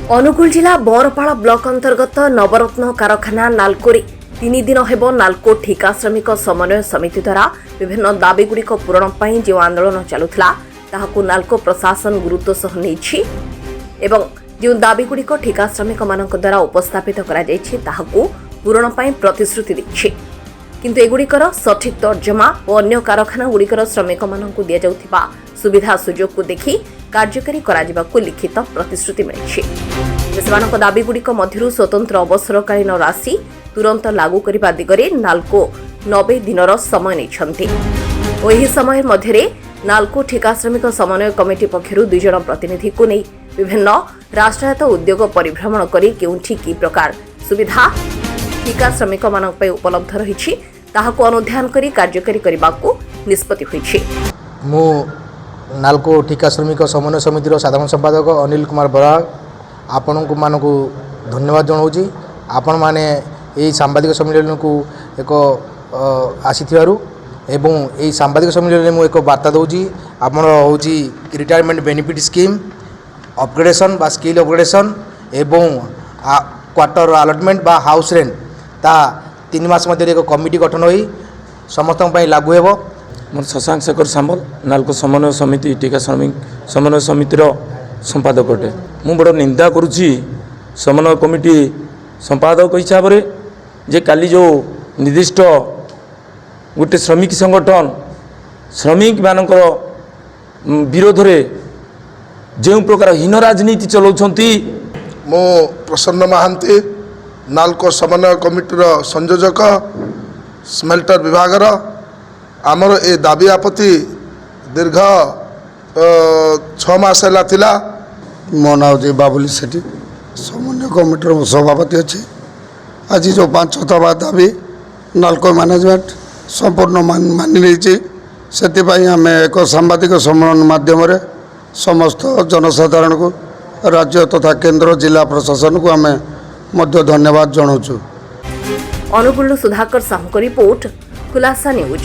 अनुगुल जिला बरपाड़ ब्लॉक अंतर्गत नवरत्न कारखाना नालकोरे 3 दिन हेब नालको ठिका श्रमिक समन्वय समिति द्वारा विभिन्न दाबीगुड़िक पूरण पर जो आंदोलन चलुला ताहाकु नालको प्रशासन गुरुत्व सह नहीं एवं जो दाबीगुड़िक ठिका श्रमिक मानक द्वारा उपस्थापित कराकु पूरण पर प्रतिश्रुति दी किंतु एगुड़िकर सठिक तर्जमा और अन्य कारखाना गुड़िकर श्रमिक मानक दि जाउथिबा सुविधा सुजोग को देखि कार्यकारी कराजिबाकु लिखित प्रतिश्रुति मिली सेମାନଙ୍କ दाबीगुड़िक मध्यरु स्वतंत्र अवसरकालीन राशि तुरंत लागू करने दिगरे नालको 90 दिनर समय नहीं और यह समय मध्य नालको ठिका श्रमिक समन्वय कमिटी पक्षर 2 जन प्रतिनिधि को नहीं विभिन्न राष्ट्रायत्त उद्योग परिभ्रमण कर केउठी की प्रकार सुविधा ठिका श्रमिक मानक पे उपलब्ध रही अनुध्यान कर कार्यकारी करने निष्पत्ति होइछि। मु नालको ठिका श्रमिक समन्वय समितिर साधारण संपादक अनिल कुमार बराग आपण मानक धन्यवाद जनाऊँ। आपण मैंने यही सांबादिक सम्मेलन को एक आसीथिबारु एवं यही सांबादिक सम्मेलन में एक वार्ता दूची आपण हूँ रिटायरमेंट बेनिफिट स्कीम अपग्रेडेशन बा स्किल अपग्रेडेशन एवं क्वार्टर अलटमेंट बा हाउस रेंट ता 3 मास मध्य एक कमिटी गठन हो समस्त लागू हेब। मोर शशांक शेखर सामल नालको समन्वय समिति टीका श्रमिक समन्वय समितिर संपादक अटे। मु बड़ निंदा करुच्ची समन्वय कमिटी संपादक हिसाब से जे काली जो निर्दिष्ट गोटे श्रमिक संगठन श्रमिक मानकर विरोध रे जो प्रकार हीन राजनीति चलाउछंती। मो प्रसन्न महांती नालको समन्वय कमिटीर संयोजक स्मेल्टर विभागर आमर ए दाबी आपत्ति दीर्घ 6 मास है। मो ना हूँ बाबुली सेठी समन्वय कमिटीर सभापति अच्छे। आज जो 5 दफा दाबी नालको मैनेजमेंट संपूर्ण मानि नहीं से आम एक सांबादिक सम्मेलन माध्यम समस्त जनसाधारण को राज्य तथा केंद्र जिला प्रशासन को आम धन्यवाद जनाऊँ। अनुगुल सुधाकर साहू रिपोर्ट खुलासा न्यूज।